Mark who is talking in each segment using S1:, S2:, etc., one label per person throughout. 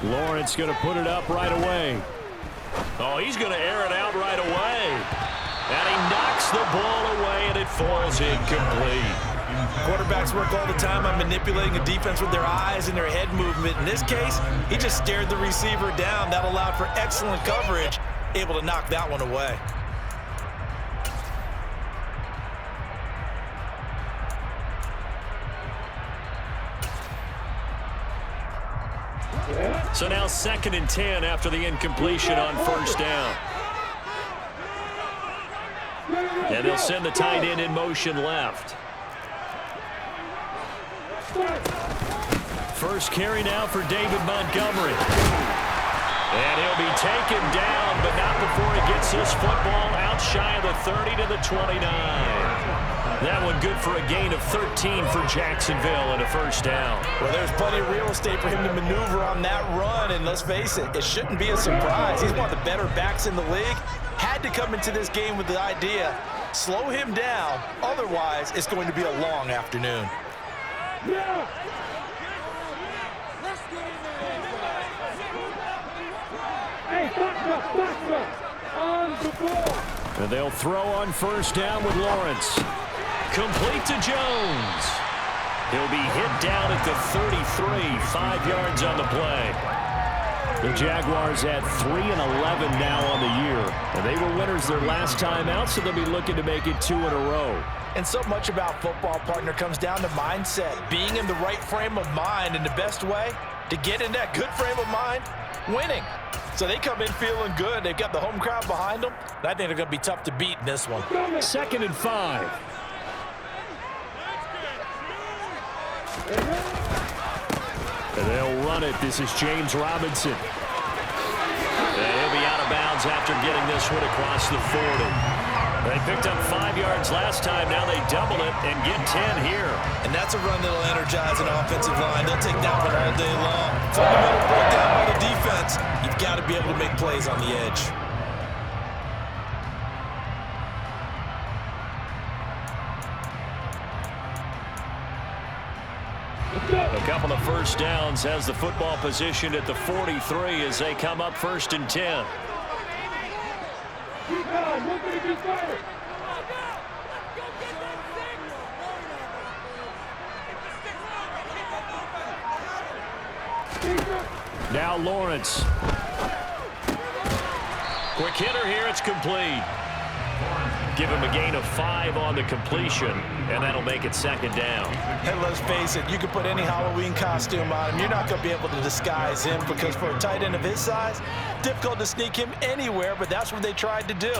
S1: Lawrence going to put it up right away. Oh, he's going to air it out right away. And he knocks the ball away, and it falls incomplete.
S2: Quarterbacks work all the time on manipulating a defense with their eyes and their head movement. In this case, he just stared the receiver down. That allowed for excellent coverage, able to knock that one away.
S1: So now 2nd and 10 after the incompletion on 1st down. And they'll send the tight end in motion left. First carry now for David Montgomery. And he'll be taken down, but not before he gets this football out shy of the 30 to the 29. That one good for a gain of 13 for Jacksonville and a 1st down.
S2: Well, there's plenty of real estate for him to maneuver on that run, and let's face it, it shouldn't be a surprise. He's one of the better backs in the league. Had to come into this game with the idea, slow him down, otherwise it's going to be a long afternoon.
S3: Yeah. On the ball.
S1: And they'll throw on 1st down with Lawrence. Complete to Jones. He'll be hit down at the 33, 5 yards on the play. The Jaguars at 3-11 now on the year. And they were winners their last time out, so they'll be looking to make it 2 in a row.
S2: And so much about football, partner, comes down to mindset. Being in the right frame of mind, and the best way to get in that good frame of mind, winning. So they come in feeling good. They've got the home crowd behind them. And I think they're going to be tough to beat in this one.
S1: 2nd and 5. And they'll run it. This is James Robinson. And he'll be out of bounds after getting this one across the 40. They picked up 5 yards last time. Now they double it and get 10 here.
S2: And that's a run that'll energize an offensive line. They'll take that one all day long. Fundamental breakdown by the defense. You've got to be able to make plays on the edge.
S1: A couple of 1st downs has the football positioned at the 43 as they come up 1st and 10. Now Lawrence. Quick hitter here. It's complete. Give him a gain of 5 on the completion, and that'll make it 2nd down.
S2: And let's face it, you can put any Halloween costume on him. You're not going to be able to disguise him because for a tight end of his size, difficult to sneak him anywhere, but that's what they tried to do.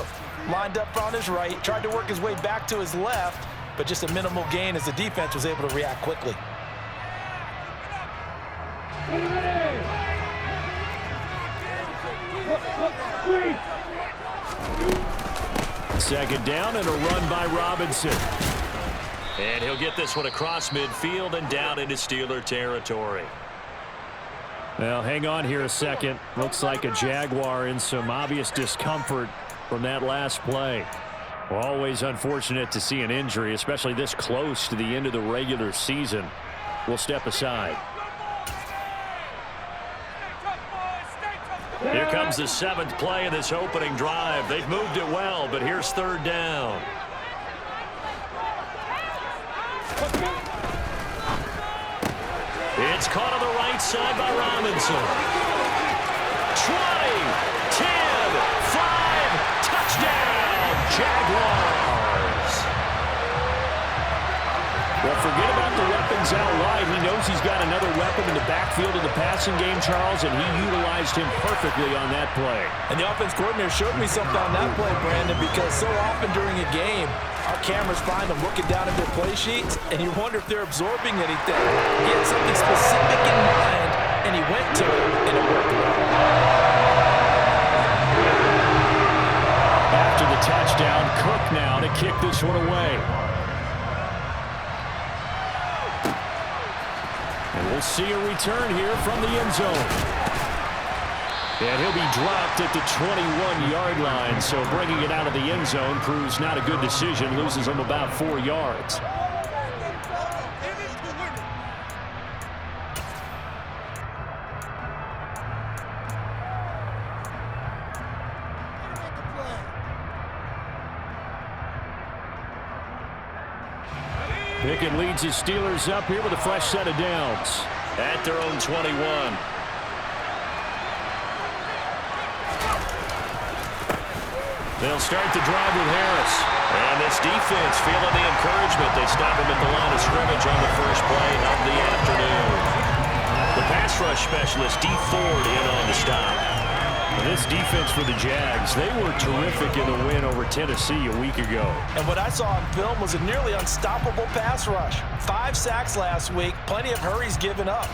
S2: Lined up on his right, tried to work his way back to his left, but just a minimal gain as the defense was able to react quickly.
S1: 2nd down and a run by Robinson. And he'll get this one across midfield and down into Steeler territory. Well, hang on here a second. Looks like a Jaguar in some obvious discomfort from that last play. Well, always unfortunate to see an injury, especially this close to the end of the regular season. We'll step aside. Here comes the 7th play of this opening drive. They've moved it well, but here's 3rd down. It's caught on the right side by Robinson. 20, 10, 5, touchdown, Jaguars. Well, forget about the weapons out wide. He knows he's got another weapon in the backfield of the passing game, Charles, and he utilized him perfectly on that play.
S2: And the offense coordinator showed me something on that play, Brandon, because so often during a game, our cameras find them looking down at their play sheets, and you wonder if they're absorbing anything. He had something specific in mind, and he went to it, and it worked well.
S1: After the touchdown, Cook now to kick this one away. And we'll see a return here from the end zone. And he'll be dropped at the 21-yard line, so bringing it out of the end zone proves not a good decision, loses him about 4 yards. Pickett leads his Steelers up here with a fresh set of downs. At their own 21. They'll start the drive with Harris. And this defense feeling the encouragement. They stop him at the line of scrimmage on the first play of the afternoon. The pass rush specialist, D. Ford, in on the stop. This defense for the Jags, they were terrific in the win over Tennessee a week ago.
S2: And what I saw on film was a nearly unstoppable pass rush. 5 sacks last week, plenty of hurries given up.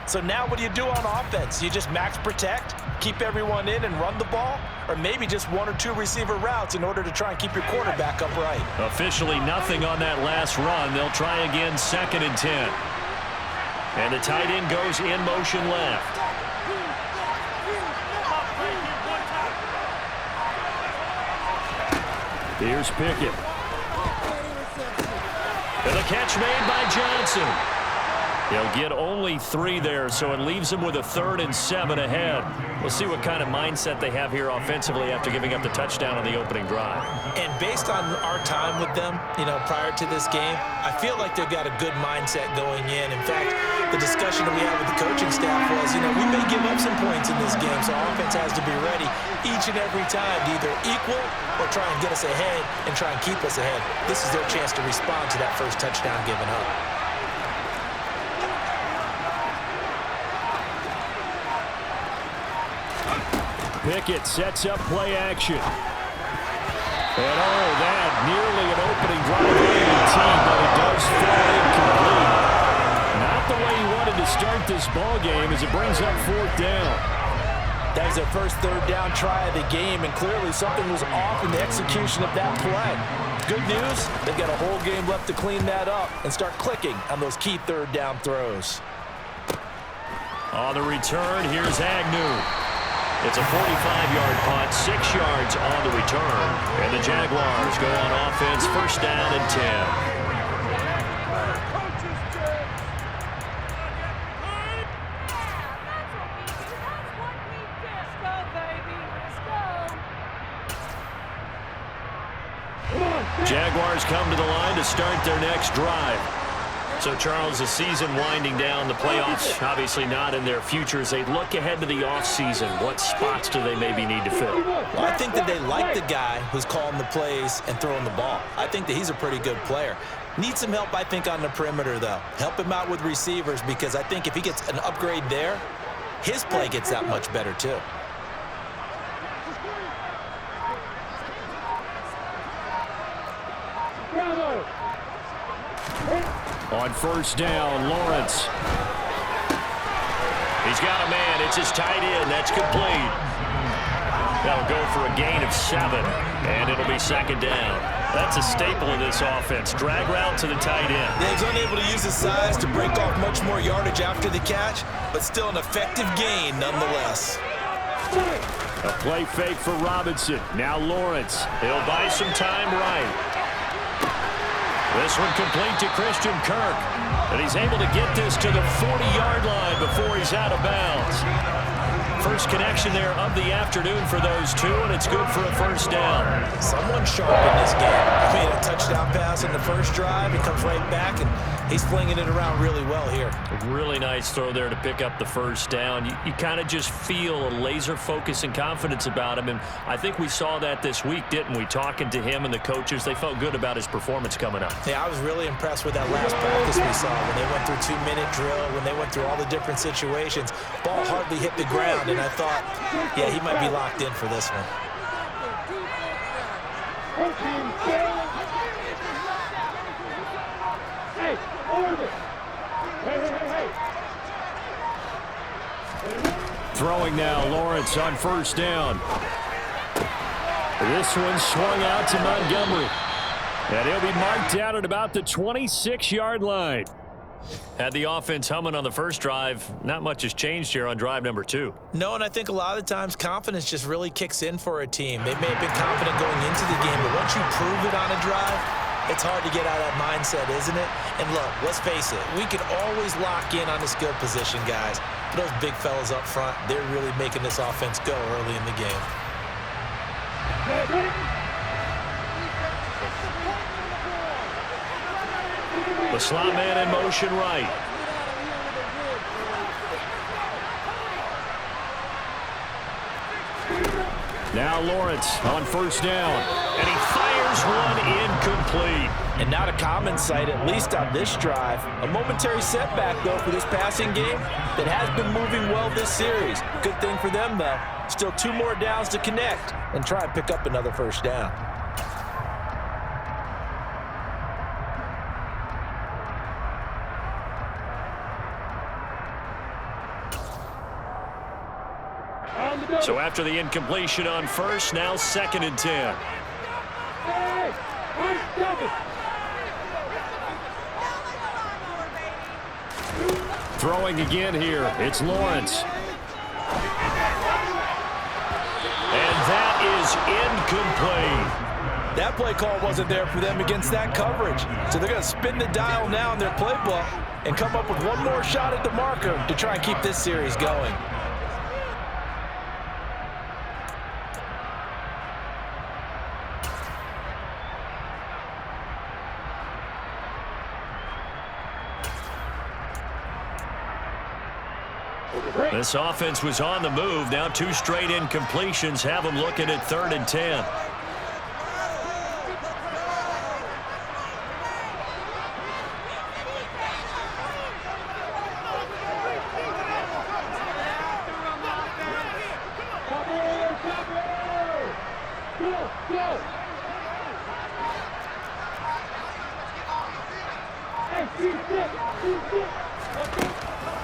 S2: So now what do you do on offense? You just max protect, keep everyone in and run the ball? Or maybe just 1 or 2 receiver routes in order to try and keep your quarterback upright?
S1: Officially nothing on that last run. They'll try again 2nd and 10. And the tight end goes in motion left. Here's Pickett. And the catch made by Johnson. He'll get only 3 there, so it leaves him with a 3rd and 7 ahead. We'll see what kind of mindset they have here offensively after giving up the touchdown on the opening drive.
S2: And based on our time with them, prior to this game, I feel like they've got a good mindset going in. In fact, the discussion that we had with the coaching staff was, we may give up some points in this game, so our offense has to be ready each and every time to either equal or try and get us ahead and try and keep us ahead. This is their chance to respond to that first touchdown given up.
S1: Pickett sets up play action. And that nearly an opening drive for the team, but it does fall incomplete. Not the way he wanted to start this ball game as it brings up 4th down.
S2: That was their first 3rd down try of the game, and clearly something was off in the execution of that play. Good news, they've got a whole game left to clean that up and start clicking on those key 3rd down throws.
S1: On the return, here's Agnew. It's a 45-yard punt, 6 yards on the return. And the Jaguars go on offense, 1st down and 10. Jaguars come to the line to start their next drive. So, Charles, the season winding down, the playoffs obviously not in their future. As they look ahead to the offseason, what spots do they maybe need to fill?
S2: Well, I think that they like the guy who's calling the plays and throwing the ball. I think that he's a pretty good player. Needs some help, I think, on the perimeter, though. Help him out with receivers, because I think if he gets an upgrade there, his play gets that much better, too.
S1: On 1st down, Lawrence. He's got a man. It's his tight end. That's complete. That'll go for a gain of 7, and it'll be 2nd down. That's a staple of this offense. Drag route to the tight end.
S2: Yeah, he's unable to use his size to break off much more yardage after the catch, but still an effective gain nonetheless.
S1: A play fake for Robinson. Now Lawrence. He'll buy some time right. This one complete to Christian Kirk. And he's able to get this to the 40-yard line before he's out of bounds. First connection there of the afternoon for those two, and it's good for a 1st down.
S2: Someone sharp in this game. I mean, a touchdown pass in the first drive. He comes right back, and he's flinging it around really well here.
S1: A really nice throw there to pick up the 1st down. You kind of just feel a laser focus and confidence about him, and I think we saw that this week, didn't we? Talking to him and the coaches, they felt good about his performance coming up.
S2: Yeah, I was really impressed with that last practice we saw when they went through 2-minute drill, when they went through all the different situations. Ball hardly hit the ground, and I thought, yeah, he might be locked in for this one.
S1: Throwing now, Lawrence on 1st down. This one swung out to Montgomery. And he'll be marked down at about the 26-yard line. Had the offense humming on the first drive. Not much has changed here on drive number 2.
S2: No, and I think a lot of times confidence just really kicks in for a team. They may have been confident going into the game, but once you prove it on a drive, it's hard to get out of that mindset, isn't it? And look, let's face it, we can always lock in on the skill position, guys. But those big fellas up front, they're really making this offense go early in the game.
S1: The slot man in motion right. Now Lawrence on first down. And he fires one incomplete.
S2: And not a common sight, at least on this drive. A momentary setback, though, for this passing game that has been moving well this series. Good thing for them, though. Still 2 more downs to connect and try and pick up another first down.
S1: So after the incompletion on first, now 2nd and 10.
S3: Hey, I'm stepping.
S1: Throwing again here. It's Lawrence. And that is incomplete.
S2: That play call wasn't there for them against that coverage. So they're going to spin the dial now in their playbook and come up with one more shot at the marker to try and keep this series going.
S1: This offense was on the move. Now 2 straight incompletions have them looking at 3rd and 10.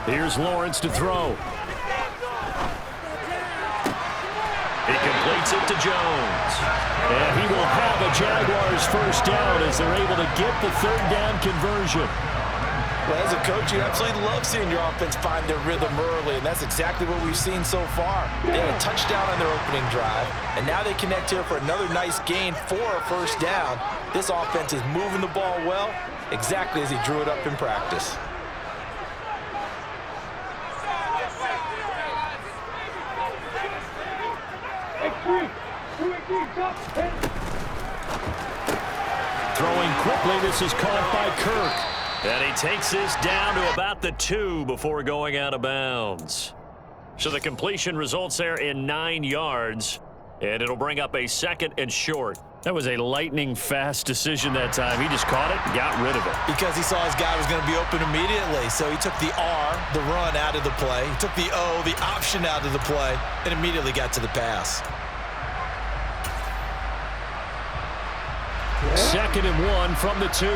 S1: Here's Lawrence to throw. He completes it to Jones. And he will have a Jaguars first down as they're able to get the 3rd down conversion.
S2: Well, as a coach, you absolutely love seeing your offense find their rhythm early, and that's exactly what we've seen so far. They had a touchdown on their opening drive, and now they connect here for another nice gain for a first down. This offense is moving the ball well, exactly as he drew it up in practice.
S1: Throwing quickly, this is caught by Kirk. And he takes this down to about the 2 before going out of bounds. So the completion results there in 9 yards, and it'll bring up a 2nd and short. That was a lightning-fast decision that time. He just caught it and got rid of it.
S2: Because he saw his guy was going to be open immediately, so he took the R, the run, out of the play. He took the O, the option, out of the play, and immediately got to the pass.
S1: 2nd and 1 from the 2.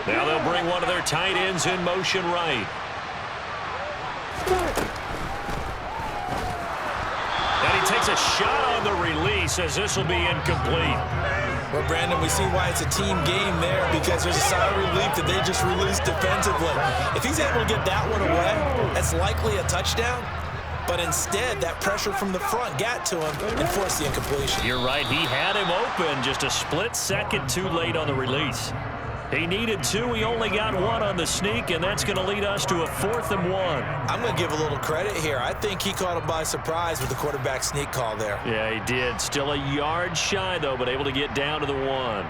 S1: Now they'll bring one of their tight ends in motion right. And he takes a shot on the release as this will be incomplete.
S2: Well, Brandon, we see why it's a team game there, because there's a sigh of relief that they just released defensively. If he's able to get that one away, that's likely a touchdown. But instead, that pressure from the front got to him and forced the incompletion.
S1: You're right. He had him open, just a split second too late on the release. He needed 2. He only got 1 on the sneak, and that's going to lead us to a 4th and 1.
S2: I'm going to give a little credit here. I think he caught him by surprise with the quarterback sneak call there.
S1: Yeah, he did. Still a yard shy, though, but able to get down to the 1.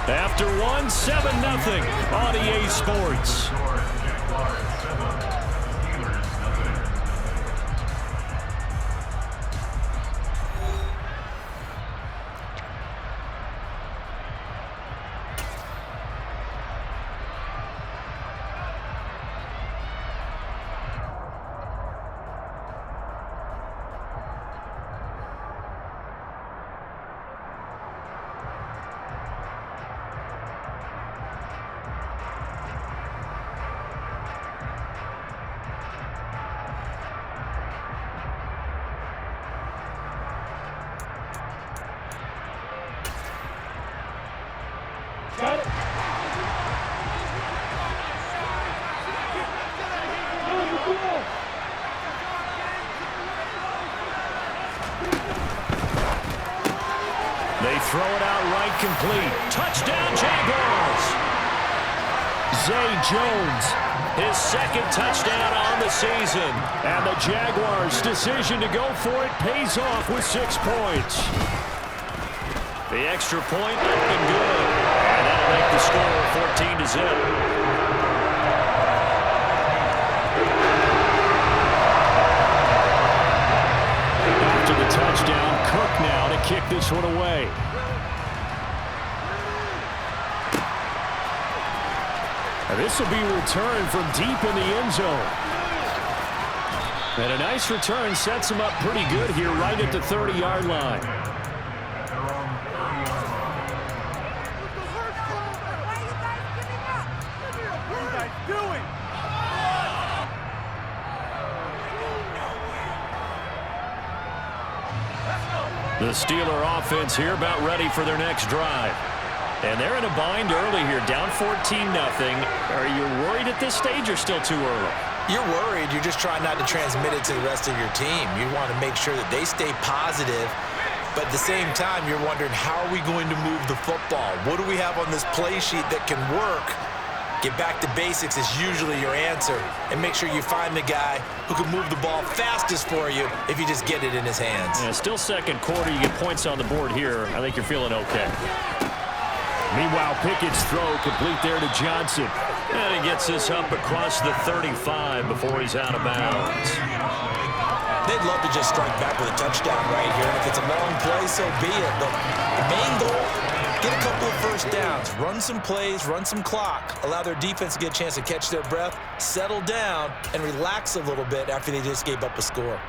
S1: After 1, 7-0 on EA Sports.
S3: Got it.
S1: They throw it out right, complete. Touchdown, Jaguars. Zay Jones. His second touchdown on the season. And the Jaguars' decision to go for it pays off with 6 points. The extra point up and good. And that'll make the score 14-0. After the touchdown, Cook now to kick this one away. And this will be returned from deep in the end zone. And a nice return sets him up pretty good here right at the 30-yard line. The Steeler offense here about ready for their next drive. And they're in a bind early here, down 14-0. Are you worried at this stage or still too early?
S2: You're worried. You're just trying not to transmit it to the rest of your team. You want to make sure that they stay positive. But at the same time, you're wondering, how are we going to move the football? What do we have on this play sheet that can work? Get back to basics is usually your answer. And make sure you find the guy who can move the ball fastest for you if you just get it in his hands.
S1: Yeah, still second quarter. You get points on the board here. I think you're feeling okay. Meanwhile, Pickett's throw complete there to Johnson. And he gets this up across the 35 before he's out of bounds.
S2: They'd love to just strike back with a touchdown right here. And if it's a long play, so be it. But the main goal, get a couple of first downs, run some plays, run some clock, allow their defense to get a chance to catch their breath, settle down, and relax a little bit after they just gave up a score.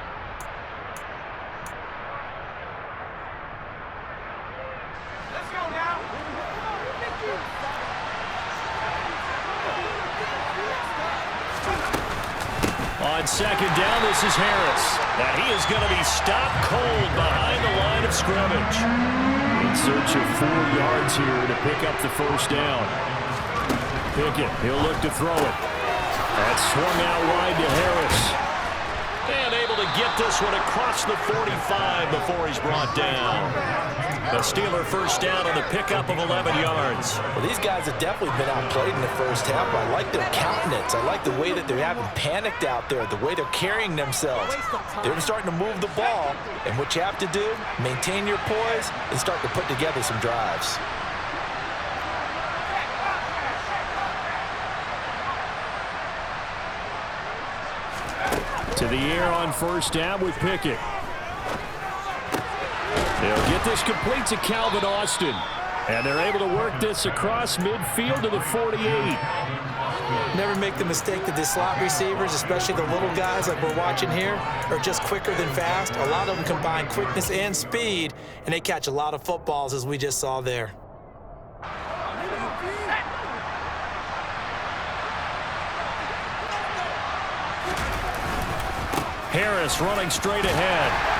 S1: On second down, this is Harris. Now he is going to be stopped cold behind the line of scrimmage. In search of 4 yards here to pick up the first down. Pickett, he'll look to throw it. That's swung out wide to Harris. And able to get this one across the 45 before he's brought down. The Steeler first down on the pickup of 11 yards.
S2: Well, these guys have definitely been outplayed in the first half. I like their countenance. I like the way that they haven't panicked out there, the way they're carrying themselves. They're starting to move the ball. And what you have to do, maintain your poise and start to put together some drives.
S1: To the air on first down with Pickett. They'll get this complete to Calvin Austin. And they're able to work this across midfield to the 48.
S2: Never make the mistake that the slot receivers, especially the little guys like we're watching here, are just quicker than fast. A lot of them combine quickness and speed, and they catch a lot of footballs, as we just saw there.
S1: Harris running straight ahead.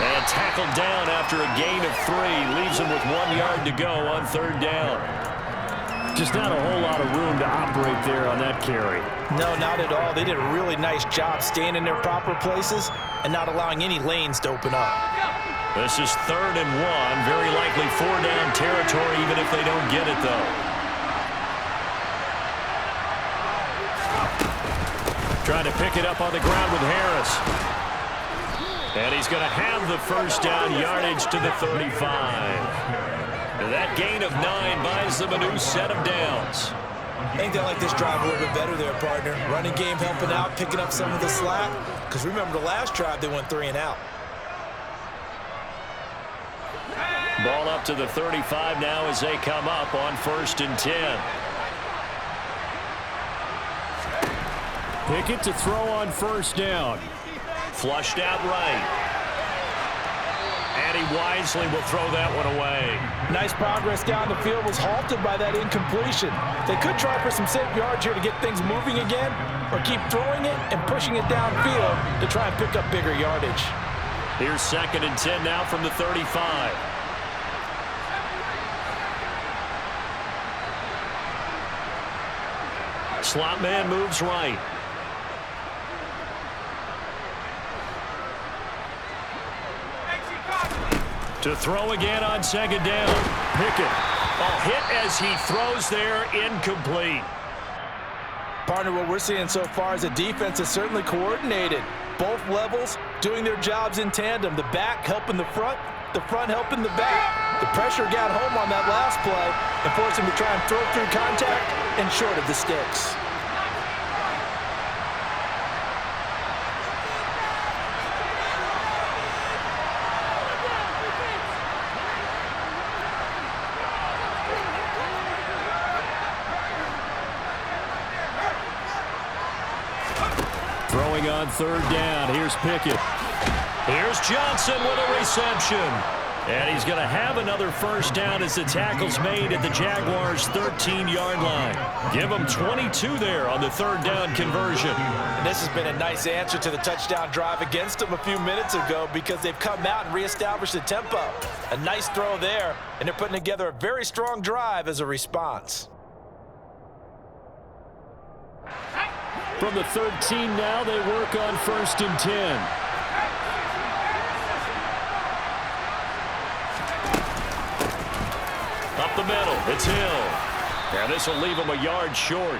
S1: And tackled down after a gain of 3. Leaves him with 1 yard to go on third down. Just not a whole lot of room to operate there on that carry.
S2: No, not at all. They did a really nice job staying in their proper places and not allowing any lanes to open up.
S1: This is 3rd and 1. Very likely 4-down territory even if they don't get it, though. Trying to pick it up on the ground with Harris. And he's going to have the first down, yardage to the 35. And that gain of 9 buys them a new set of downs.
S2: I think they like this drive a little bit better there, partner. Running game helping out, picking up some of the slack. Because remember the last drive, they went 3 and out.
S1: Ball up to the 35 now as they come up on 1st and 10. Pickett to throw on first down. Flushed out right. And he wisely will throw that one away.
S2: Nice progress down the field, was halted by that incompletion. They could try for some safe yards here to get things moving again, or keep throwing it and pushing it downfield to try and pick up bigger yardage.
S1: Here's 2nd and 10 now from the 35. Slot man moves right. To throw again on 2nd down. Pickett. A hit as he throws there, incomplete.
S2: Partner, what we're seeing so far is the defense is certainly coordinated. Both levels doing their jobs in tandem. The back helping the front helping the back. The pressure got home on that last play and forced him to try and throw through contact and short of the sticks.
S1: Throwing on third down. Here's Pickett. Here's Johnson with a reception. And he's going to have another first down as the tackle's made at the Jaguars' 13-yard line. Give them 22 there on the third down conversion.
S2: And this has been a nice answer to the touchdown drive against them a few minutes ago because they've come out and reestablished the tempo. A nice throw there, and they're putting together a very strong drive as a response.
S1: From the 13 now, they work on 1st and 10. Up the middle, it's Hill. And this will leave him a yard short.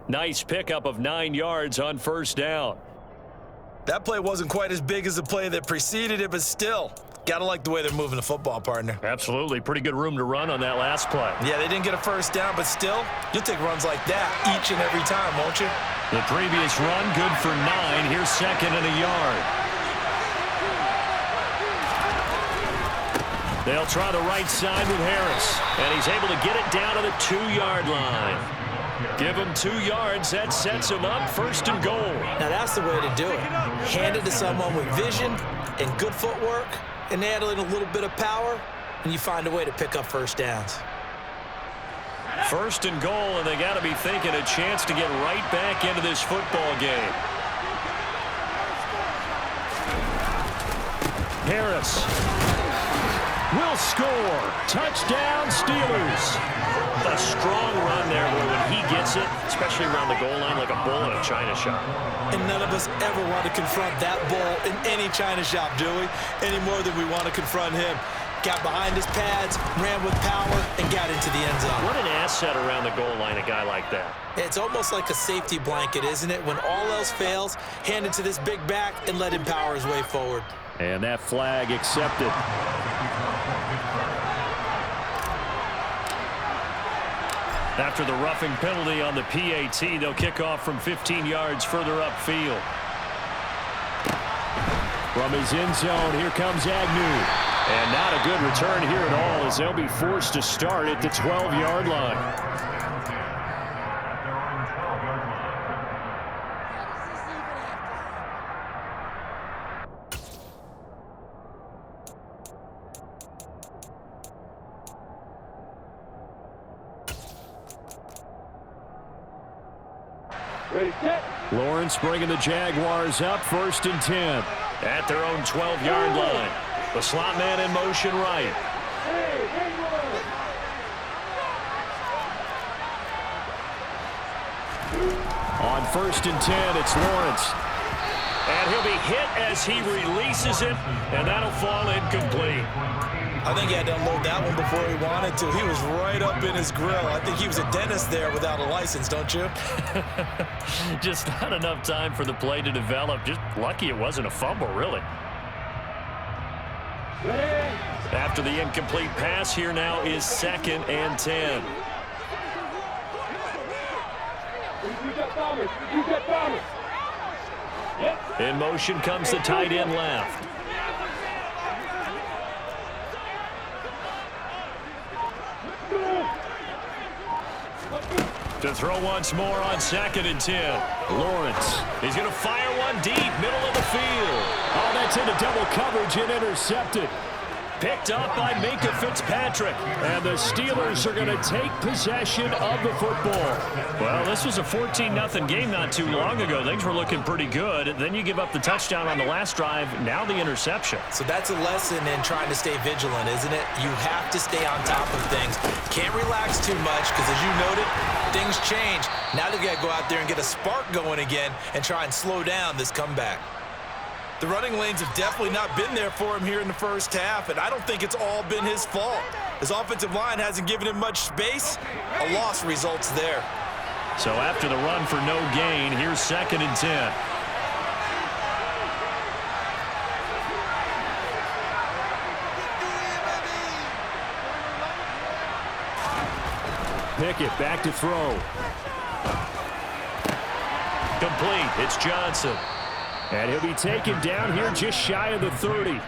S1: Nice pickup of 9 yards on first down.
S2: That play wasn't quite as big as the play that preceded it, but still, gotta like the way they're moving the football, partner.
S1: Absolutely. Pretty good room to run on that last play.
S2: Yeah, they didn't get a first down, but still, you'll take runs like that each and every time, won't you?
S1: The previous run, good for 9. Here's 2nd and a yard. They'll try the right side with Harris, and he's able to get it down to the 2-yard line. Give him 2 yards. That sets him up 1st and goal.
S2: Now, that's the way to do it. Hand it to someone with vision and good footwork, and add in a little bit of power, and you find a way to pick up first downs.
S1: 1st and goal, and they got to be thinking a chance to get right back into this football game. Harris will score. Touchdown, Steelers. A strong run there, boy, when he gets it, especially around the goal line, like a bull in a china shop.
S2: And none of us ever want to confront that bull in any china shop, do we? Any more than we want to confront him. Got behind his pads, ran with power, and got into the end zone.
S1: What an asset around the goal line, a guy like that.
S2: It's almost like a safety blanket, isn't it? When all else fails, hand it to this big back and let him power his way forward.
S1: And that flag accepted. After the roughing penalty on the PAT, they'll kick off from 15 yards further upfield. From his end zone, here comes Agnew. And not a good return here at all as they'll be forced to start at the 12-yard line.
S3: Ready, set.
S1: Lawrence bringing the Jaguars up 1st and 10 at their own 12-yard line. The slot man in motion right. On 1st and 10, it's Lawrence. And he'll be hit as he releases it, and that'll fall incomplete.
S2: I think he had to unload that one before he wanted to. He was right up in his grill. I think he was a dentist there without a license, don't you?
S1: Just not enough time for the play to develop. Just lucky it wasn't a fumble, really. After the incomplete pass, here now is 2nd and 10. In motion comes the tight end left. To throw once more on 2nd and 10. Lawrence. He's going to fire one deep, middle of the field. Oh, that's into double coverage and intercepted. Picked up by Minkah Fitzpatrick. And the Steelers are going to take possession of the football. Well, this was a 14-0 game not too long ago. Things were looking pretty good. Then you give up the touchdown on the last drive. Now the interception.
S2: So that's a lesson in trying to stay vigilant, isn't it? You have to stay on top of things. Can't relax too much because, as you noted, things change. Now they've got to go out there and get a spark going again and try and slow down this comeback. The running lanes have definitely not been there for him here in the first half, and I don't think it's all been his fault. His offensive line hasn't given him much space. A loss results there.
S1: So after the run for no gain, here's 2nd and 10. Pickett back to throw. Complete. It's Johnson. And he'll be taken down here just shy of the 30.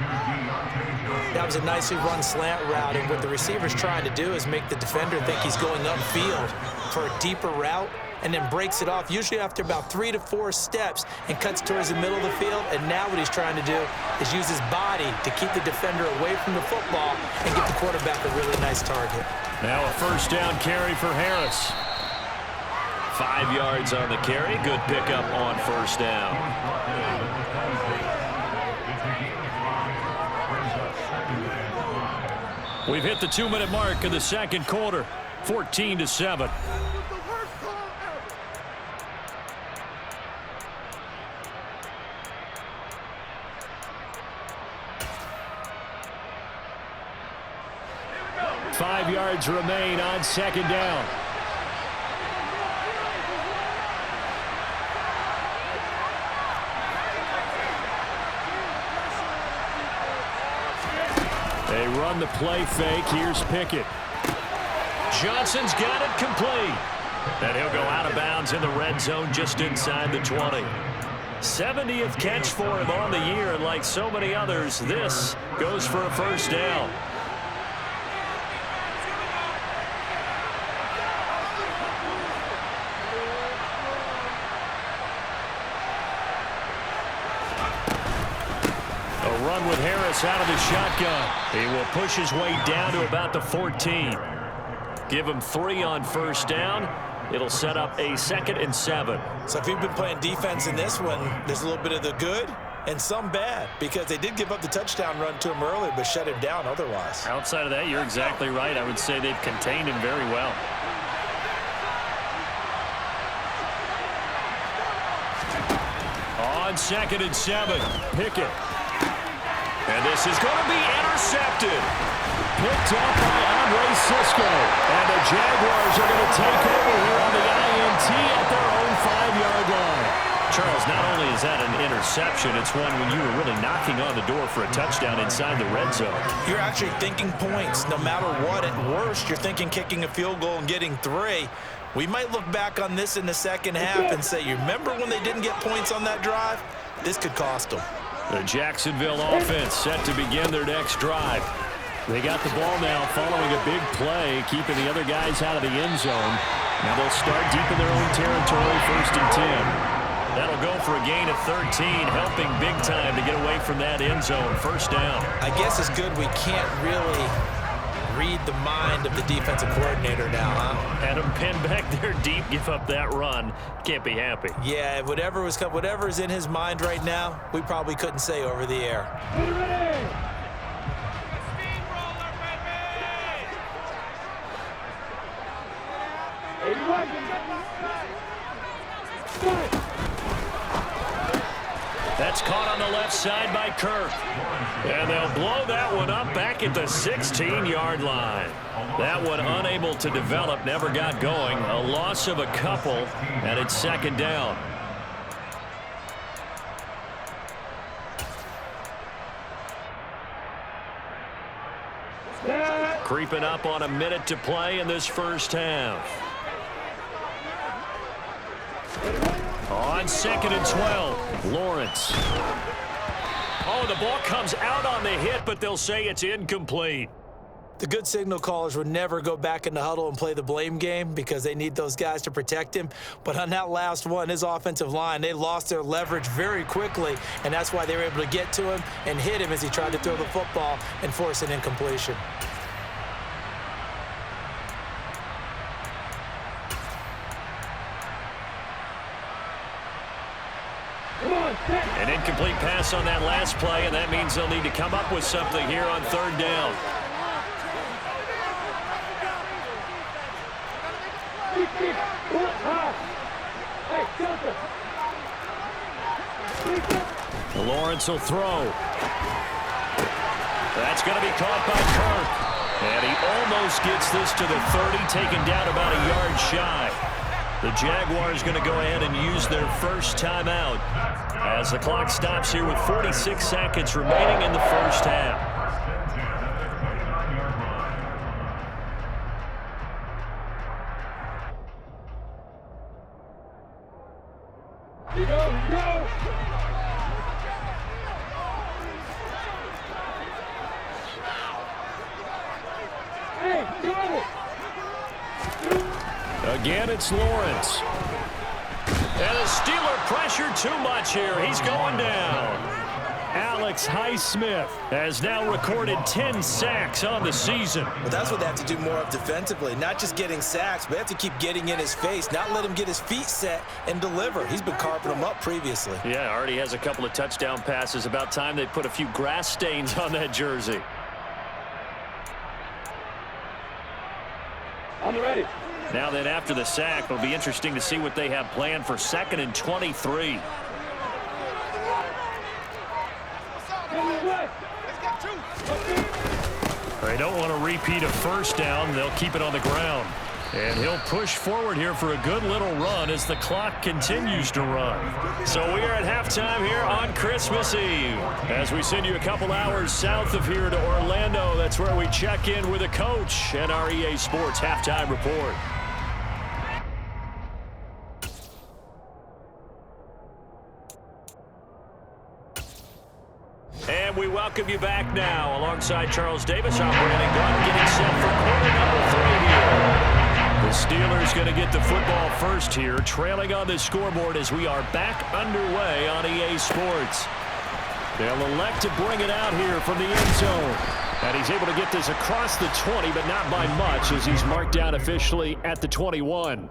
S2: That was a nicely run slant route, and what the receiver's trying to do is make the defender think he's going upfield for a deeper route, and then breaks it off, usually after about 3 to 4 steps, and cuts towards the middle of the field. And now what he's trying to do is use his body to keep the defender away from the football and get the quarterback a really nice target.
S1: Now a 1st down carry for Harris. 5 yards on the carry. Good pickup on 1st down. We've hit the 2-minute mark in the 2nd quarter. 14-7. Five yards remain on 2nd down. They run the play fake. Here's Pickett. Johnson's got it complete. And he'll go out of bounds in the red zone just inside the 20. 70th catch for him on the year, and like so many others, this goes for a 1st down. Run with Harris out of the shotgun. He will push his way down to about the 14. Give him 3 on 1st down. It'll set up a 2nd and 7.
S2: So if you've been playing defense in this one, there's a little bit of the good and some bad, because they did give up the touchdown run to him earlier, but shut him down otherwise.
S1: Outside of that, you're exactly right. I would say they've contained him very well. On 2nd and 7, Pickett. And this is going to be intercepted. Picked up by Andre Cisco. And the Jaguars are going to take over here on the INT at their own 5-yard line. Charles, not only is that an interception, it's one when you were really knocking on the door for a touchdown inside the red zone.
S2: You're actually thinking points no matter what. At worst, you're thinking kicking a field goal and getting 3. We might look back on this in the 2nd half and say, you remember when they didn't get points on that drive? This could cost them.
S1: The Jacksonville offense set to begin their next drive. They got the ball now following a big play, keeping the other guys out of the end zone. Now they'll start deep in their own territory, 1st and 10. That'll go for a gain of 13, helping big time to get away from that end zone. 1st down.
S2: I guess it's good we can't really read the mind of the defensive coordinator now, huh?
S1: Had him pinned back there deep, give up that run. Can't be happy.
S2: Yeah, whatever's in his mind right now, we probably couldn't say over the air.
S1: That's caught on the left side by Kirk. And they'll blow that one up back at the 16-yard line. That one unable to develop, never got going. A loss of a couple, and it's 2nd down. Creeping up on a minute to play in this 1st half. On 2nd and 12, Lawrence. Oh, the ball comes out on the hit, but they'll say it's incomplete.
S2: The good signal callers would never go back in the huddle and play the blame game because they need those guys to protect him. But on that last one, his offensive line, they lost their leverage very quickly, and that's why they were able to get to him and hit him as he tried to throw the football and force an incompletion.
S1: An incomplete pass on that last play, and that means they'll need to come up with something here on 3rd down. Lawrence will throw. That's going to be caught by Kirk. And he almost gets this to the 30, taken down about a yard shy. The Jaguars going to go ahead and use their first timeout as the clock stops here with 46 seconds remaining in the first half.
S3: You go, you go. Hey, go.
S1: Again, it's Lawrence. And the Steeler pressure too much here. He's going down. Alex Highsmith has now recorded 10 sacks on the season.
S2: Well, that's what they have to do more of defensively. Not just getting sacks, but they have to keep getting in his face, not let him get his feet set and deliver. He's been carving them up previously.
S1: Yeah, already has a couple of touchdown passes. About time they put a few grass stains on that jersey.
S3: I'm ready.
S1: Now then, after the sack, it'll be interesting to see what they have planned for 2nd and 23. They don't want to repeat a first down. They'll keep it on the ground. And he'll push forward here for a good little run as the clock continues to run. So we are at halftime here on Christmas Eve. As we send you a couple hours south of here to Orlando, that's where we check in with a coach and our EA Sports halftime report. And we welcome you back now. Alongside Charles Davis, I'm Brandon Gunn, getting set for quarter number 3 here. The Steelers going to get the football first here, trailing on the scoreboard as we are back underway on EA Sports. They'll elect to bring it out here from the end zone. And he's able to get this across the 20, but not by much as he's marked down officially at the 21.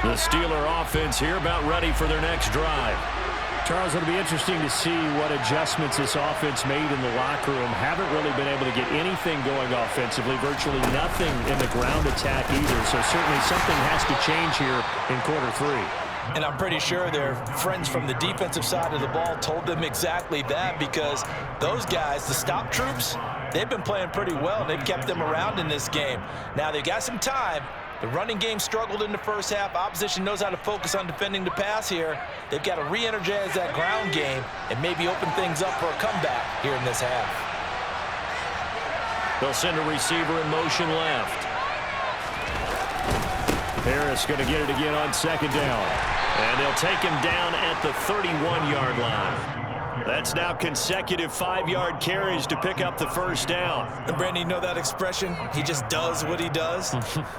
S1: The Steeler offense here about ready for their next drive. Charles, it'll be interesting to see what adjustments this offense made in the locker room. Haven't really been able to get anything going offensively, virtually nothing in the ground attack either. So certainly something has to change here in quarter 3.
S2: And I'm pretty sure their friends from the defensive side of the ball told them exactly that, because those guys, the stop troops, they've been playing pretty well, and they've kept them around in this game. Now they've got some time. The running game struggled in the first half. Opposition knows how to focus on defending the pass here. They've got to re-energize that ground game and maybe open things up for a comeback here in this half.
S1: They'll send a receiver in motion left. Harris going to get it again on 2nd down. And they'll take him down at the 31-yard line. That's now consecutive 5-yard carries to pick up the first down.
S2: And Brandon, you know that expression? He just does what he does.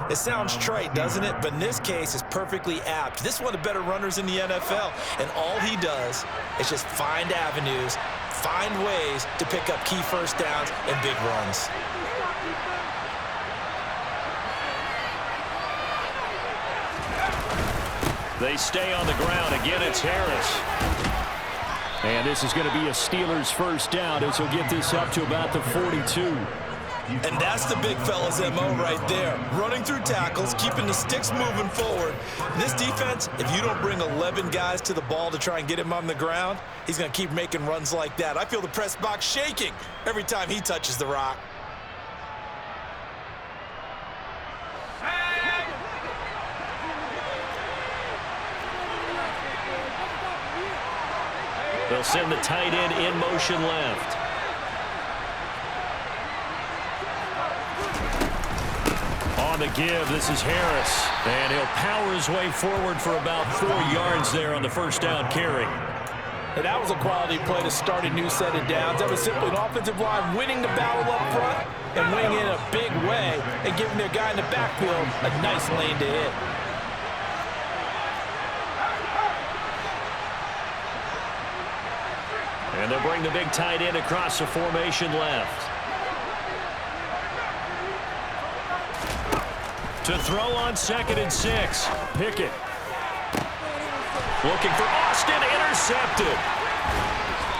S2: It sounds trite, doesn't it? But in this case, it's perfectly apt. This is one of the better runners in the NFL. And all he does is just find avenues, find ways to pick up key first downs and big runs.
S1: They stay on the ground. Again, it's Harris. And this is going to be a Steelers first down as he'll get this up to about the 42.
S2: And that's the big fella's MO right there. Running through tackles, keeping the sticks moving forward. This defense, if you don't bring 11 guys to the ball to try and get him on the ground, he's going to keep making runs like that. I feel the press box shaking every time he touches the rock.
S1: They'll send the tight end in motion left. On the give, this is Harris. And he'll power his way forward for about 4 yards there on the first down carry.
S2: And that was a quality play to start a new set of downs. That was simply an offensive line winning the battle up front and winning in a big way and giving their guy in the backfield a nice lane to hit.
S1: And they'll bring the big tight end across the formation left. To throw on 2nd and 6. Pickett. Looking for Austin, intercepted.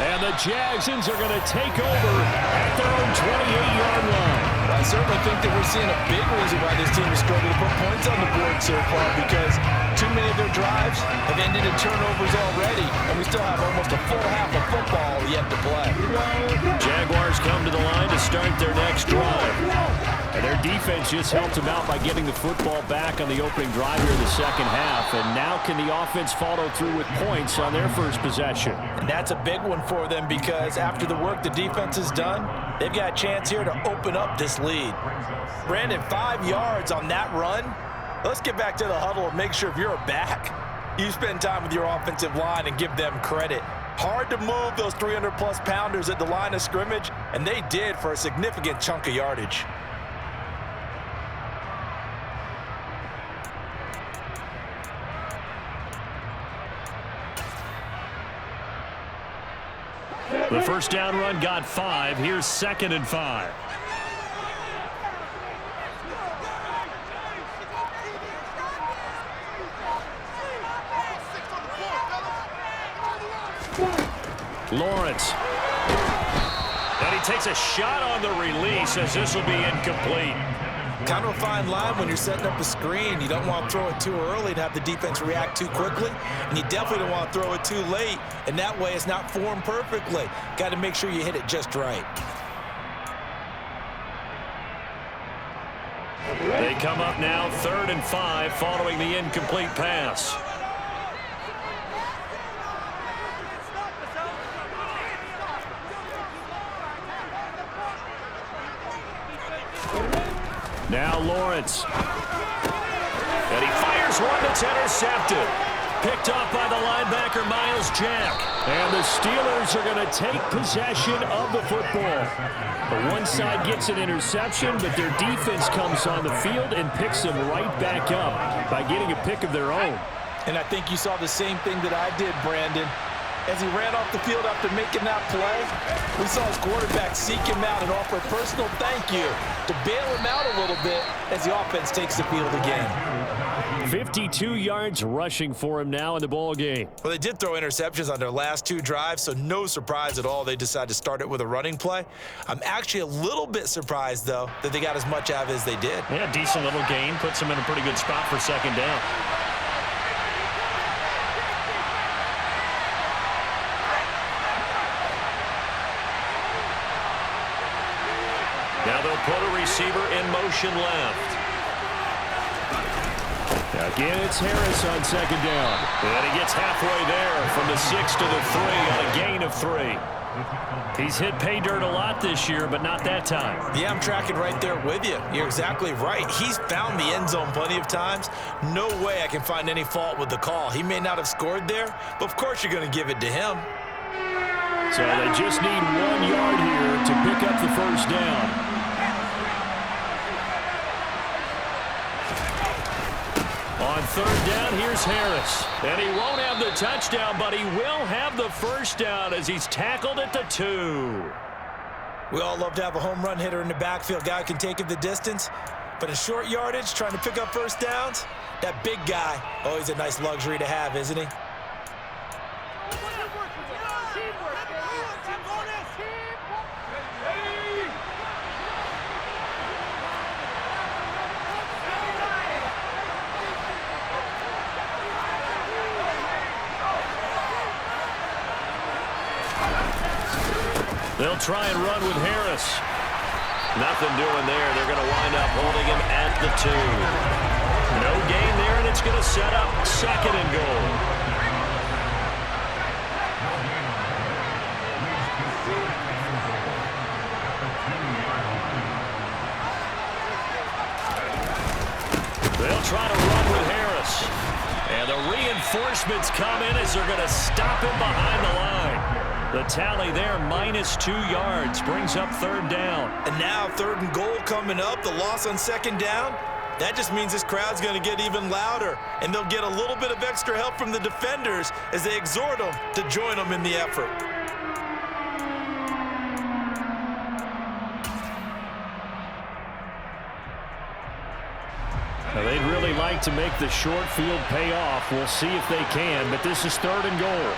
S1: And the Jagsons are going to take over at their own 28-yard line.
S2: I certainly think that we're seeing a big reason why this team has struggled to put points on the board so far, because too many of their drives have ended in turnovers already, and we still have almost a full half of football yet to play.
S1: Jaguars come to the line to start their next drive. And their defense just helped them out by getting the football back on the opening drive here in the second half. And now can the offense follow through with points on their first possession?
S2: And that's a big one for them, because after the work the defense has done, they've got a chance here to open up this lead. Brandon, 5 yards on that run. Let's get back to the huddle and make sure if you're a back, you spend time with your offensive line and give them credit. Hard to move those 300-plus pounders at the line of scrimmage, and they did for a significant chunk of yardage.
S1: The first down run got 5. Here's 2nd and 5. Lawrence. And he takes a shot on the release as this will be incomplete.
S2: Kind of a fine line when you're setting up a screen. You don't want to throw it too early to have the defense react too quickly, and you definitely don't want to throw it too late, and that way it's not formed perfectly. Got to make sure you hit it just right.
S1: They come up now 3rd and 5 following the incomplete pass. Now Lawrence. And he fires one that's intercepted. Picked off by the linebacker, Miles Jack. And the Steelers are going to take possession of the football. The one side gets an interception, but their defense comes on the field and picks them right back up by getting a pick of their own.
S2: And I think you saw the same thing that I did, Brandon. As he ran off the field after making that play, we saw his quarterback seek him out and offer a personal thank you to bail him out a little bit as the offense takes the field again.
S1: 52 yards rushing for him now in the ball game.
S2: Well, they did throw interceptions on their last 2 drives, so no surprise at all they decided to start it with a running play. I'm actually a little bit surprised, though, that they got as much out of it as they did.
S1: Yeah, decent little gain. Puts them in a pretty good spot for 2nd down. Now they'll put a receiver in motion left. Again, it's Harris on 2nd down. And he gets halfway there from the 6 to the 3 on a gain of 3. He's hit pay dirt a lot this year, but not that time.
S2: Yeah, I'm tracking right there with you. You're exactly right. He's found the end zone plenty of times. No way I can find any fault with the call. He may not have scored there, but of course you're going to give it to him.
S1: So they just need 1 yard here to pick up the first down. On 3rd down, here's Harris. And he won't have the touchdown, but he will have the first down as he's tackled at the 2.
S2: We all love to have a home run hitter in the backfield. Guy can take it the distance. But in short yardage, trying to pick up first downs, that big guy, always a nice luxury to have, isn't he?
S1: They'll try and run with Harris. Nothing doing there. They're going to wind up holding him at the 2. No gain there, and it's going to set up 2nd and goal. They'll try to run with Harris. And the reinforcements come in as they're going to stop him behind the line. The tally there, -2 yards, brings up 3rd down.
S2: And now 3rd and goal coming up, the loss on 2nd down. That just means this crowd's going to get even louder, and they'll get a little bit of extra help from the defenders as they exhort them to join them in the effort.
S1: Now, they'd really like to make the short field pay off. We'll see if they can, but this is 3rd and goal.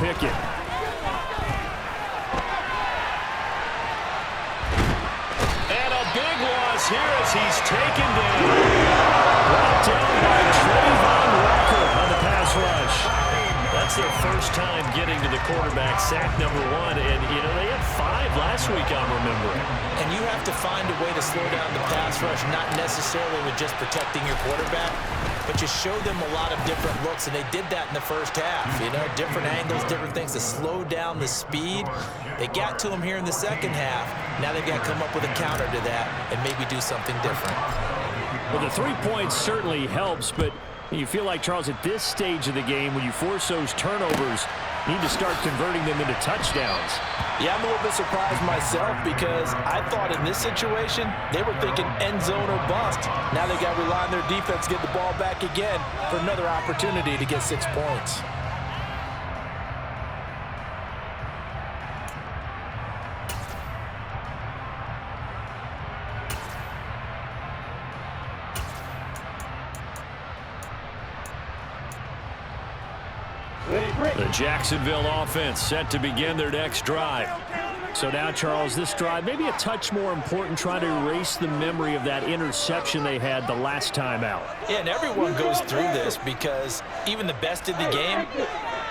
S1: Pickett. And a big loss here as he's taken down. Brought down by Trayvon Walker on the pass rush. That's their first time getting to the quarterback, sack number 1. And, you know, they had 5 last week, I'm remembering.
S2: And you have to find a way to slow down the pass rush, not necessarily with just protecting your quarterback, but you show them a lot of different looks, and they did that in the first half. You know, different angles, different things to slow down the speed. They got to him here in the second half. Now they've got to come up with a counter to that and maybe do something different.
S1: Well, the 3 points certainly helps, but you feel like, Charles, at this stage of the game, when you force those turnovers, you need to start converting them into touchdowns.
S2: Yeah, I'm a little bit surprised myself because I thought in this situation they were thinking end zone or bust. Now they got to rely on their defense to get the ball back again for another opportunity to get 6 points.
S1: The Jacksonville offense set to begin their next drive. So now, Charles, this drive maybe a touch more important, trying to erase the memory of that interception they had the last time out.
S2: Yeah, and everyone goes through this because even the best in the game,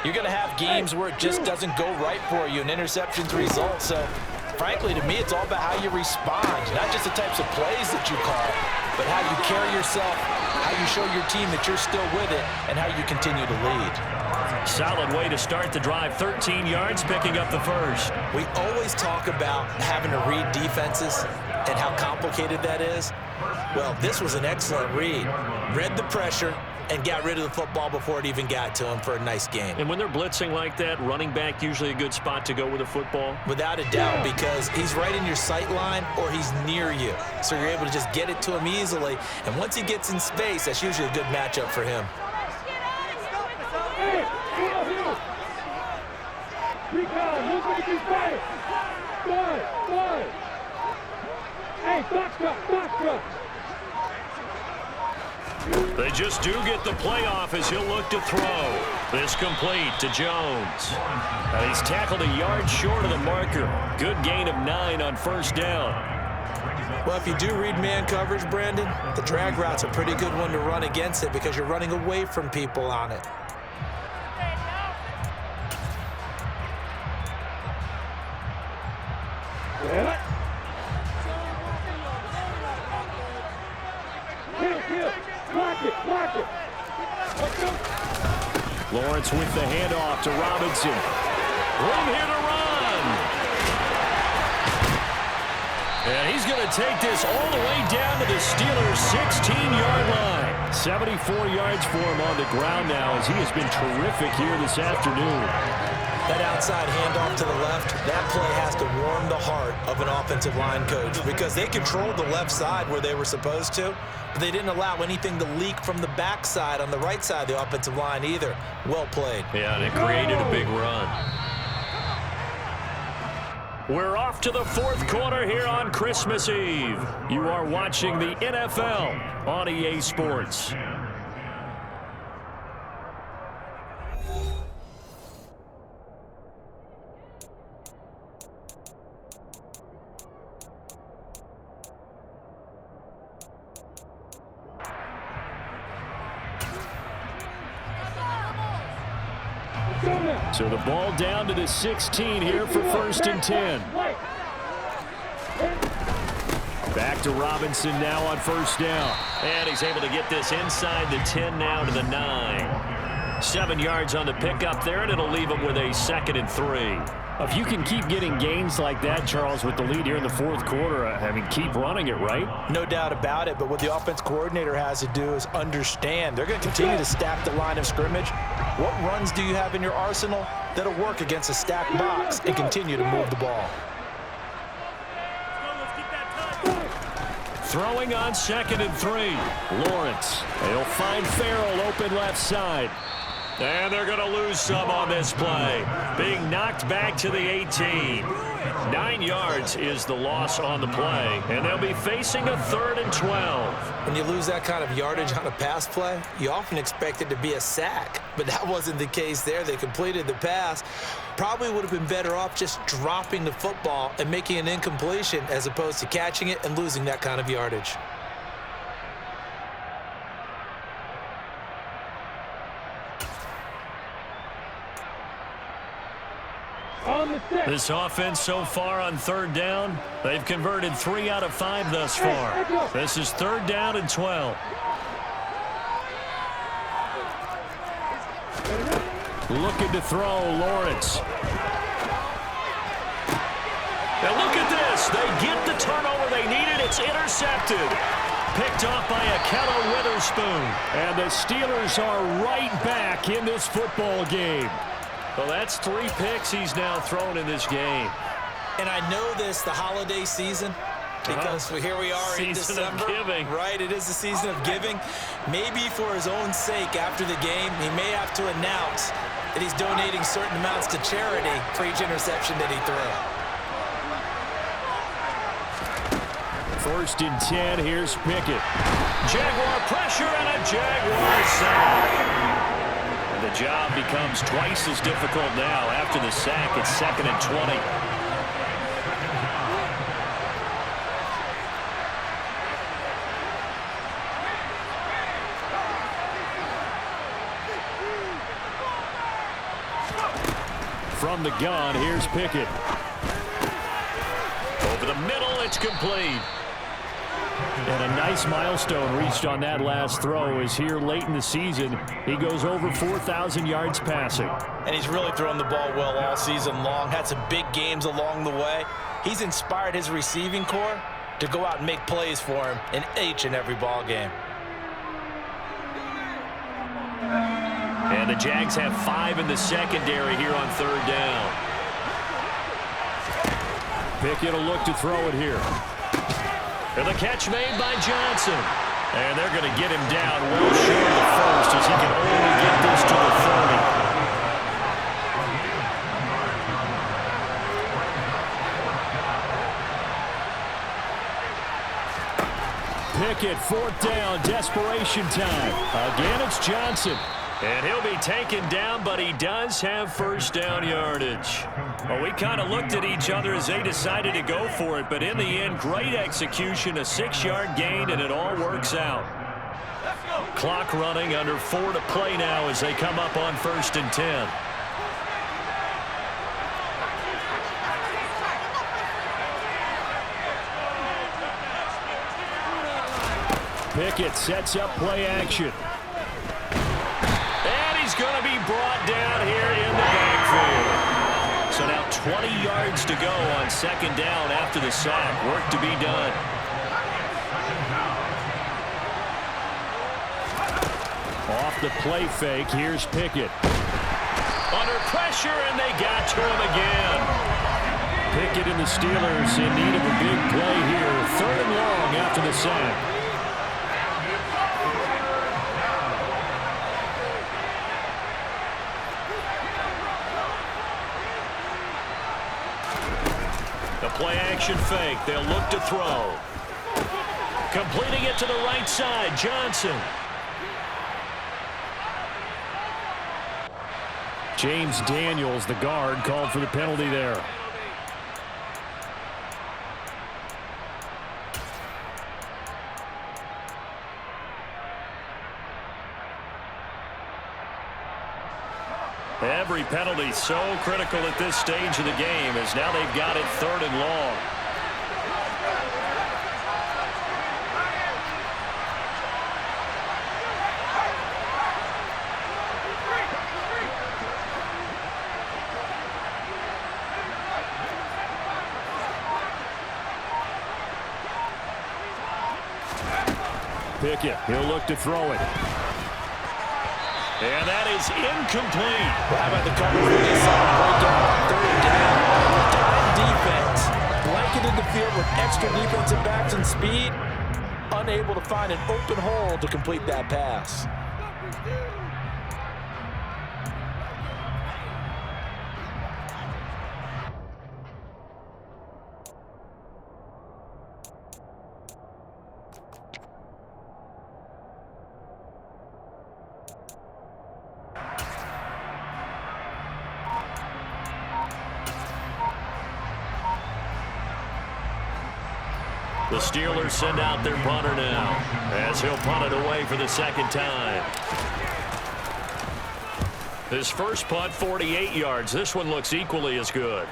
S2: you're going to have games where it just doesn't go right for you, and interceptions result. So, frankly, to me, it's all about how you respond, not just the types of plays that you call, but how you carry yourself, how you show your team that you're still with it, and how you continue to lead.
S1: Solid way to start the drive. 13 yards, picking up the first.
S2: We always talk about having to read defenses and how complicated that is. Well, this was an excellent read. Read the pressure and got rid of the football before it even got to him for a nice game.
S1: And when they're blitzing like that, running back usually a good spot to go with the football?
S2: Without a doubt, because he's right in your sight line or he's near you. So you're able to just get it to him easily. And once he gets in space, that's usually a good matchup for him.
S1: They just do get the playoff as he'll look to throw. This complete to Jones. And he's tackled a yard short of the marker. Good gain of 9 on first down.
S2: Well, if you do read man coverage, Brandon, the drag route's a pretty good one to run against it because you're running away from people on it.
S1: Lawrence with the handoff to Robinson. Room here to run. And he's going to take this all the way down to the Steelers' 16-yard line. 74 yards for him on the ground now as he has been terrific here this afternoon.
S2: That outside handoff to the left, that play has to warm the heart of an offensive line coach because they controlled the left side where they were supposed to, but they didn't allow anything to leak from the backside on the right side of the offensive line either. Well played.
S1: Yeah, and it created a big run. We're off to the fourth quarter here on Christmas Eve. You are watching the NFL on EA Sports. So the ball down to the 16 here for 1st and 10. Back to Robinson now on first down. And he's able to get this inside the 10 now to the 9. 7 yards on the pickup there, and it'll leave him with a 2nd and 3. If you can keep getting gains like that, Charles, with the lead here in the fourth quarter, I mean, keep running it, right?
S2: No doubt about it, but what the offense coordinator has to do is understand. They're going to continue to stack the line of scrimmage. What runs do you have in your arsenal that'll work against a stacked box and continue to move the ball?
S1: Throwing on 2nd and 3. Lawrence. They'll find Farrell open left side. And they're going to lose some on this play. Being knocked back to the 18. 9 yards is the loss on the play. And they'll be facing a 3rd and 12.
S2: When you lose that kind of yardage on a pass play, you often expect it to be a sack, but that wasn't the case there. They completed the pass. Probably would have been better off just dropping the football and making an incompletion as opposed to catching it and losing that kind of yardage.
S1: This offense so far on third down, they've converted 3 out of 5 thus far. This is 3rd down and 12. Looking to throw, Lawrence. And look at this. They get the turnover they needed. It's intercepted. Picked off by Akello Witherspoon. And the Steelers are right back in this football game. Well, that's 3 picks he's now thrown in this game.
S2: And I know this, the holiday season, because here we are in December.
S1: Season of giving.
S2: Right, it is the season of giving. Maybe for his own sake after the game, he may have to announce that he's donating certain amounts to charity for each interception that he threw.
S1: 1st and 10, here's Pickett. Jaguar pressure and a Jaguar sack. The job becomes twice as difficult now after the sack. It's 2nd and 20. From the gun, here's Pickett. Over the middle, it's complete. And a nice milestone reached on that last throw is here late in the season. He goes over 4,000 yards passing.
S2: And he's really thrown the ball well all season long. Had some big games along the way. He's inspired his receiving corps to go out and make plays for him in each and every ball game.
S1: And the Jags have 5 in the secondary here on 3rd down. Pickett will look to throw it here. And the catch made by Johnson. And they're going to get him down well short of the first as he can only get this to the 30. Pickett, 4th down, desperation time. Again, it's Johnson. And he'll be taken down, but he does have 1st down yardage. Well, we kind of looked at each other as they decided to go for it, but in the end, great execution, a 6-yard gain, and it all works out. Clock running, under 4 to play now as they come up on 1st and 10. Pickett sets up play action. And he's going to be brought down here in the backfield. So now 20 yards to go on 2nd down after the sack. Work to be done. Off the play fake, here's Pickett. Under pressure, and they got to him again. Pickett and the Steelers in need of a big play here. 3rd and long after the sack. The play action fake. They'll look to throw. Completing it to the right side, Johnson. James Daniels, the guard, called for the penalty there. Every penalty so critical at this stage of the game as now they've got it 3rd and long. Pickett, he'll look to throw it. And that is incomplete.
S2: How about the coverage when they saw him break down on 3rd down? Dime defense. Blanketed the field with extra defensive backs and speed. Unable to find an open hole to complete that pass.
S1: The Steelers send out their punter now as he'll punt it away for the second time. His first punt, 48 yards. This one looks equally as good.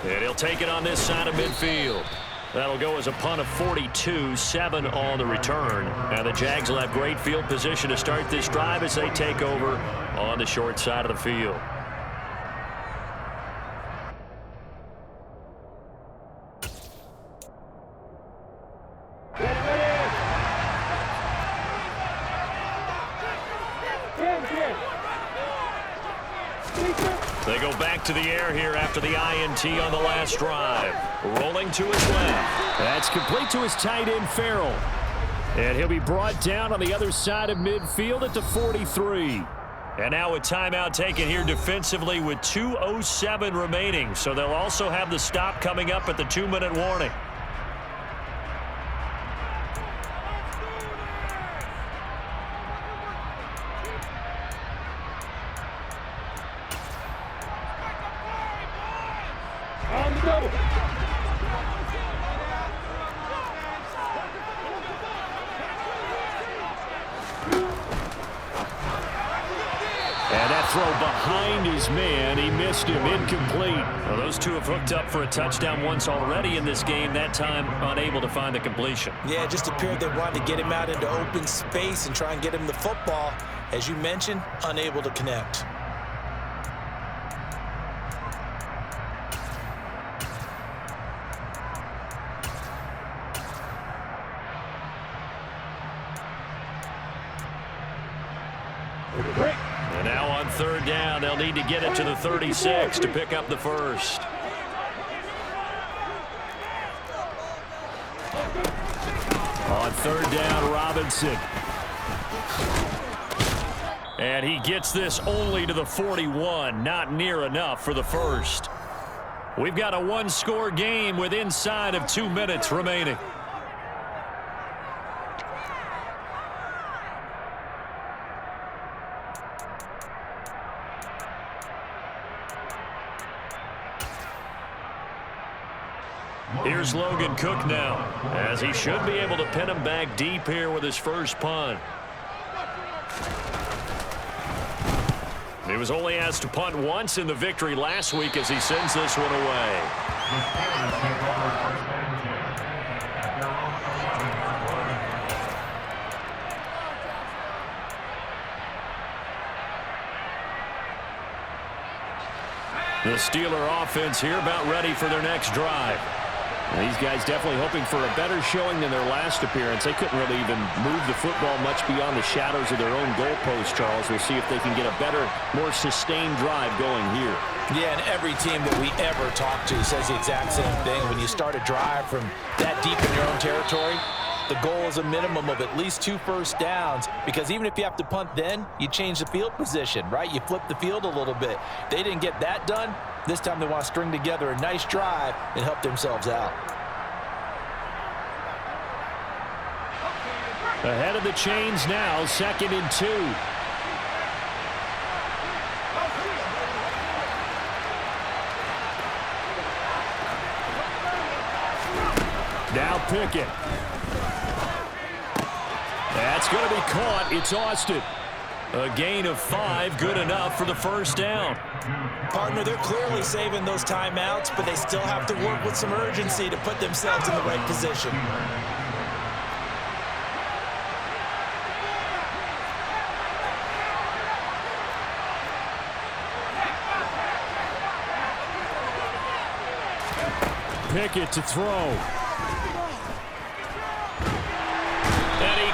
S1: And he'll take it on this side of midfield. That'll go as a punt of 42, 7 on the return. And the Jags will have great field position to start this drive as they take over on the short side of the field. They go back to the air here after the INT on the last drive. Rolling to his left.
S4: That's complete to his tight end, Farrell. And he'll be brought down on the other side of midfield at the 43.
S1: And now a timeout taken here defensively with 2:07 remaining. So they'll also have the stop coming up at the 2-minute warning.
S4: Throw behind his man. He missed him. Incomplete.
S1: Well, those two have hooked up for a touchdown once already in this game. That time unable to find the completion.
S2: Yeah, it just appeared they wanted to get him out into open space and try and get him the football. As you mentioned, unable to connect.
S1: And now on third down, they'll need to get it to the 36 to pick up the first.
S4: On third down, Robinson.
S1: And he gets this only to the 41, not near enough for the first. We've got a one-score game with inside of 2 minutes remaining. Here's Logan Cook now, as he should be able to pin him back deep here with his first punt. He was only asked to punt once in the victory last week as he sends this one away. The Steeler offense here about ready for their next drive.
S4: These guys definitely hoping for a better showing than their last appearance. They couldn't really even move the football much beyond the shadows of their own goalpost, Charles. We'll see if they can get a better, more sustained drive going here.
S2: Yeah, and every team that we ever talk to says the exact same thing. When you start a drive from that deep in your own territory, the goal is a minimum of at least 2 first downs, because even if you have to punt then, you change the field position, right? You flip the field a little bit. They didn't get that done. This time they want to string together a nice drive and help themselves out.
S4: Ahead of the chains now, 2nd and 2. Now Pickett. That's going to be caught. It's Austin.
S1: A gain of 5, good enough for the first down.
S2: Partner, they're clearly saving those timeouts, but they still have to work with some urgency to put themselves in the right position.
S4: Pickett to throw.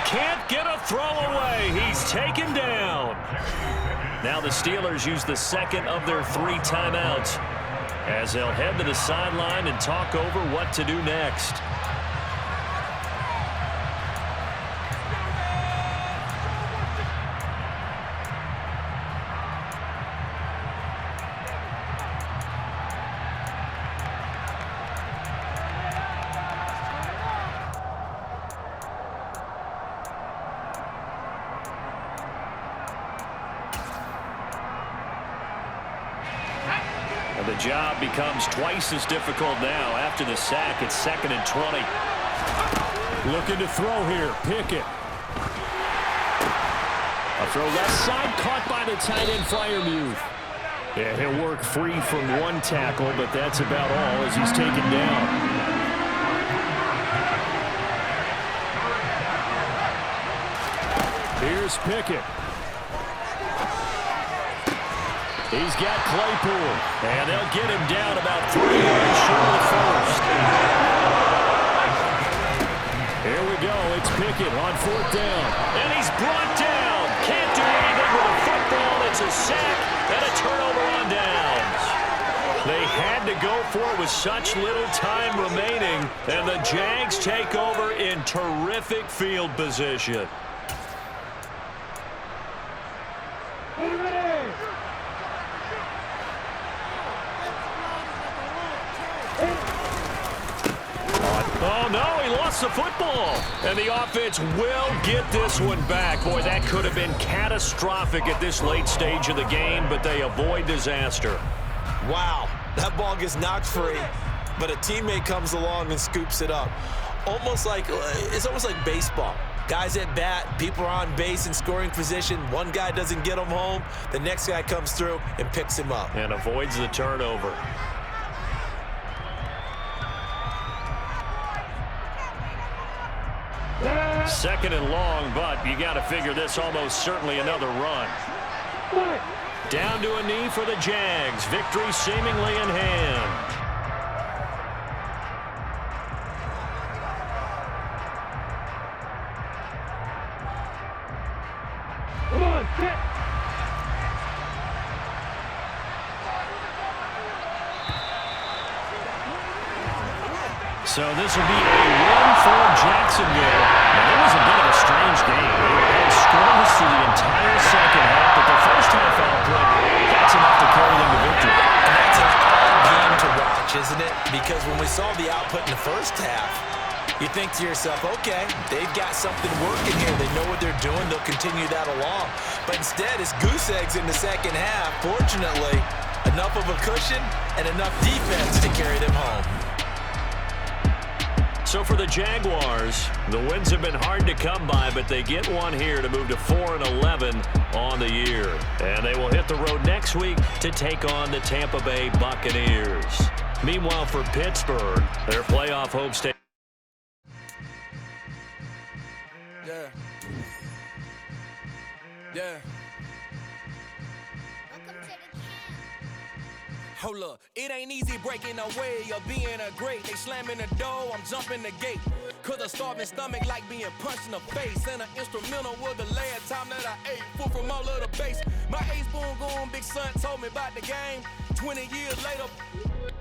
S1: Can't get a throw away. He's taken down. Now the Steelers use the second of their 3 timeouts as they'll head to the sideline and talk over what to do next.
S4: The
S1: job becomes twice as difficult now. After the sack, it's 2nd and 20.
S4: Looking to throw here. Pickett. A throw left side, caught by the tight end, Freiermuth. Yeah, he'll work free from one tackle, but that's about all as he's taken down. Here's Pickett. He's got Claypool.
S1: And they'll get him down about 3 yards short of the first.
S4: Here we go. It's Pickett on 4th down.
S1: And he's brought down. Can't do anything with a football. It's a sack and a turnover on downs. They had to go for it with such little time remaining. And the Jags take over in terrific field position. Oh, no, he lost the football. And the offense will get this one back. Boy, that could have been catastrophic at this late stage of the game, but they avoid disaster.
S2: Wow, that ball gets knocked free, but a teammate comes along and scoops it up. It's almost like baseball. Guys at bat, people are on base in scoring position. One guy doesn't get him home. The next guy comes through and picks him up.
S1: And avoids the turnover. Second and long, but you got to figure this almost certainly another run. Down to a knee for the Jags. Victory seemingly in hand.
S3: Come on, get.
S1: So this will be a win for Jacksonville. Now, it was a bit of a strange game. They were held scoreless through the entire second half, but the first half output, that's enough to carry them to victory.
S2: And that's an odd game to watch, isn't it? Because when we saw the output in the first half, you think to yourself, okay, they've got something working here. They know what they're doing. They'll continue that along. But instead, it's goose eggs in the second half. Fortunately, enough of a cushion and enough defense to carry them home.
S1: So for the Jaguars, the wins have been hard to come by, but they get one here to move to 4-11 on the year. And they will hit the road next week to take on the Tampa Bay Buccaneers. Meanwhile, for Pittsburgh, their playoff hopes take.
S5: Yeah. Hold up, it ain't easy breaking away or being a great. They slamming the door, I'm jumping the gate. Cause a starving stomach like being punched in the face. And an instrumental was the last time that I ate. Food from all of the base. My ace boom goon, big son told me about the game. 20 years later,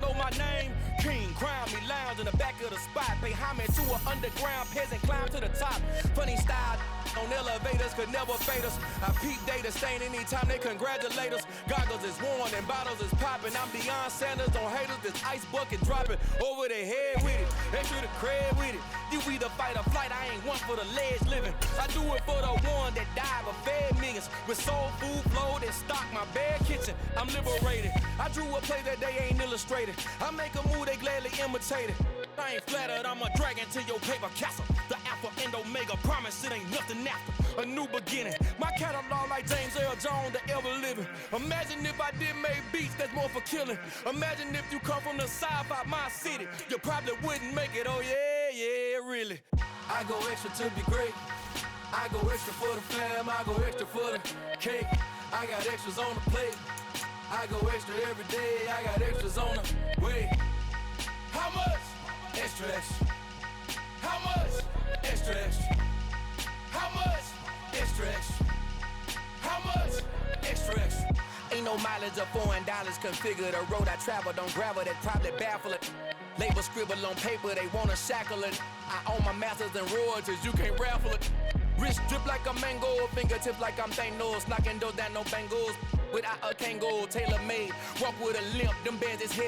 S5: know my name. King, crown me, lounge in the back of the spot. Pay homage to an underground peasant, climb to the top. Funny style on elevators could never fade us. I peep data stain anytime they congratulate us. Goggles is worn and bottles is popping. I'm Deion Sanders on haters, this ice bucket dropping over their head with it. Extra the cred with it. You either fight or flight, I ain't one for the ledge living. I do it for the one that died but fed millions. With soul food flowed and stocked my bare kitchen. I'm liberated. I drew a play that they ain't illustrated. I make a move, they gladly imitate it. I ain't flattered, I'm a dragon to your paper castle. The Alpha and Omega promise it ain't nothing after. A new beginning. My catalog like James Earl Jones, the ever living. Imagine if I did make beats that's more for killing. Imagine if you come from the south out my city. You probably wouldn't make it, oh yeah, really. I go extra to be great. I go extra for the fam, I go extra for the cake. I got extras on the plate. I go extra every day, I got extras on the way. How much? Extra, extra. How much? Extra, extra. How much? Extra, extra. How much? Extra, extra. Ain't no mileage of $4 configure the road I travel. Don't gravel that probably baffle it. Label scribble on paper, they wanna shackle it. I own my masters and royalties, you can't raffle it. Wrist drip like a mango, fingertips like I'm Thanos. Knocking doors down, no bangles. Without a Kango, tailor made. Walk with a limp, them bands is heavy.